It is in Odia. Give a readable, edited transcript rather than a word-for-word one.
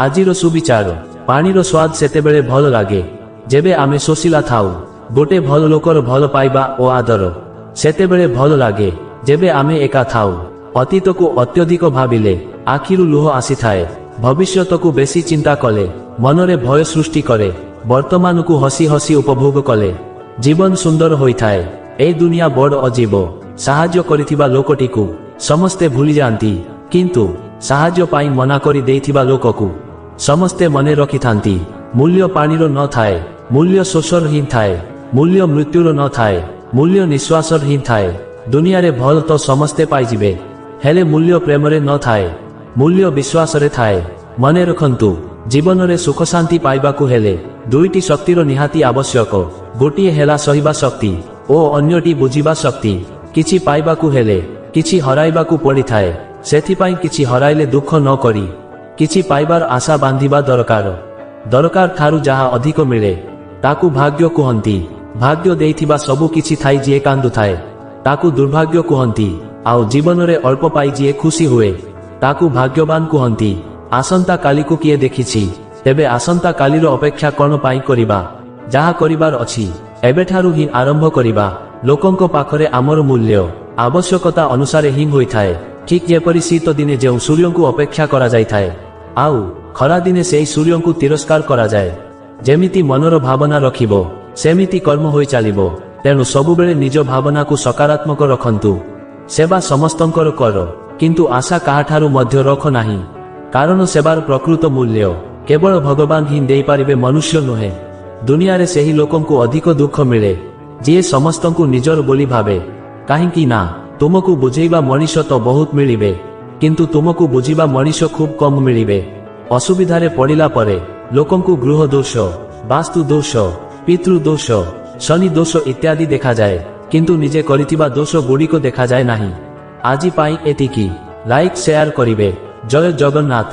ଆଜିର ସୁବିଚାର। ପାଣିର ସ୍ୱାଦ ସେତେବେଳେ ଭଲ ଲାଗେ ଯେବେ ଆମେ ଶୋଷିଲା ଥାଉ। ଗୋଟେ ଭଲ ଲୋକର ଭଲ ପାଇବା ଓ ଆଦର ସେତେବେଳେ ଭଲ ଲାଗେ ଯେବେ ଆମେ ଏକା ଥାଉ। ଅତୀତକୁ ଅତ୍ୟଧିକ ଭାବିଲେ ଆଖିରୁ ଲୁହ ଆସିଥାଏ। ଭବିଷ୍ୟତକୁ ବେଶୀ ଚିନ୍ତା କଲେ ମନରେ ଭୟ ସୃଷ୍ଟି କରେ। ବର୍ତ୍ତମାନକୁ ହସି ହସି ଉପଭୋଗ କଲେ ଜୀବନ ସୁନ୍ଦର ହୋଇଥାଏ। এই ଦୁନିଆ ବଡ଼ ଅଜୀବ। ସାହାଯ୍ୟ କରିଥିବା ଲୋକଟିକୁ ସମସ୍ତେ ଭୁଲି ଯାଆନ୍ତି, କିନ୍ତୁ ସାହାଯ୍ୟ ପାଇଁ ମନା କରି ଦେଇଥିବା ଲୋକକୁ ସମସ୍ତେ ମନେ ରଖିଥାନ୍ତି। ମୂଲ୍ୟ ପାଣିର ନଥାଏ, ମୂଲ୍ୟ ଶୋଷର ହିଁ ଥାଏ। ମୂଲ୍ୟ ମୃତ୍ୟୁର ନଥାଏ, ମୂଲ୍ୟ ନିଶ୍ୱାସର ହିଁ ଥାଏ। ଦୁନିଆରେ ଭଲ ତ ସମସ୍ତେ ପାଇଯିବେ, ହେଲେ ମୂଲ୍ୟ ପ୍ରେମରେ ନଥାଏ, ମୂଲ୍ୟ ବିଶ୍ୱାସରେ ଥାଏ। ମନେ ରଖନ୍ତୁ, ଜୀବନରେ ସୁଖ ଶାନ୍ତି ପାଇବାକୁ ହେଲେ ଦୁଇଟି ଶକ୍ତିର ନିହାତି ଆବଶ୍ୟକ। ଗୋଟିଏ ହେଲା ସହିବା ଶକ୍ତି ଓ ଅନ୍ୟଟି ବୁଝିବା ଶକ୍ତି। କିଛି ପାଇବାକୁ ହେଲେ କିଛି ହରାଇବାକୁ ପଡ଼ିଥାଏ। ସେଥିପାଇଁ କିଛି ହରାଇଲେ ଦୁଃଖ ନ କରି କିଛି ପାଇବାର ଆଶା ବାନ୍ଧିବା ଦରକାର। ଦରକାର ଠାରୁ ଯାହା ଅଧିକ ମିଳେ ତାକୁ ଭାଗ୍ୟ କୁହନ୍ତି। ଭାଗ୍ୟ ଦେଇଥିବା ସବୁ କିଛି ଥାଇ ଯିଏ କାନ୍ଦୁଥାଏ ତାକୁ ଦୁର୍ଭାଗ୍ୟ କୁହନ୍ତି। ଆଉ ଜୀବନରେ ଅଳ୍ପ ପାଇ ଯିଏ ଖୁସି ହୁଏ ତାକୁ ଭାଗ୍ୟବାନ କୁହନ୍ତି। ଆସନ୍ତା କାଲିକୁ କିଏ ଦେଖିଛି? ତେବେ ଆସନ୍ତା କାଲିର ଅପେକ୍ଷା କ'ଣ ପାଇଁ କରିବା? ଯାହା କରିବାର ଅଛି ଏବେଠାରୁ ହିଁ ଆରମ୍ଭ କରିବା। ଲୋକଙ୍କ ପାଖରେ ଆମର ମୂଲ୍ୟ ଆବଶ୍ୟକତା ଅନୁସାରେ ହିଁ ହୋଇଥାଏ। ଠିକ୍ ଯେପରି ଶୀତ ଦିନେ ଯେଉଁ ସୂର୍ଯ୍ୟଙ୍କୁ ଅପେକ୍ଷା କରାଯାଇଥାଏ ଆଉ ଖରାଦିନେ ସେହି ସୂର୍ଯ୍ୟଙ୍କୁ ତିରସ୍କାର କରାଯାଏ। ଯେମିତି ମନର ଭାବନା ରଖିବ ସେମିତି କର୍ମ ହୋଇ ଚାଲିବ। ତେଣୁ ସବୁବେଳେ ନିଜ ଭାବନାକୁ ସକାରାତ୍ମକ ରଖନ୍ତୁ। ସେବା ସମସ୍ତଙ୍କର କର, କିନ୍ତୁ ଆଶା କାହାଠାରୁ ମଧ୍ୟ ରଖ ନାହିଁ। କାରଣ ସେବାର ପ୍ରକୃତ ମୂଲ୍ୟ କେବଳ ଭଗବାନ ହିଁ ଦେଇପାରିବେ, ମନୁଷ୍ୟ ନୁହେଁ। ଦୁନିଆରେ ସେହି ଲୋକଙ୍କୁ ଅଧିକ ଦୁଃଖ ମିଳେ ଯିଏ ସମସ୍ତଙ୍କୁ ନିଜର ବୋଲି ଭାବେ। କାହିଁକି ନା ତୁମକୁ ବୁଝେଇବା ମଣିଷ ତ ବହୁତ ମିଳିବେ, କିନ୍ତୁ ତୁମକୁ ବୁଝିବା ମଣିଷ ଖୁବ୍ କମ୍ ମିଳିବେ। ଅସୁବିଧାରେ ପଡ଼ିଲା ପରେ ଲୋକଙ୍କୁ ଗୃହ ଦୋଷ, ବାସ୍ତୁ ଦୋଷ, ପିତୃ ଦୋଷ, ଶନି ଦୋଷ ଇତ୍ୟାଦି ଦେଖାଯାଏ, କିନ୍ତୁ ନିଜେ କରିଥିବା ଦୋଷ ଗୁଡ଼ିକ ଦେଖାଯାଏ ନାହିଁ। ଆଜି ପାଇଁ ଏତିକି। ଲାଇକ୍ ସେୟାର କରିବେ। ଜୟ ଜଗନ୍ନାଥ।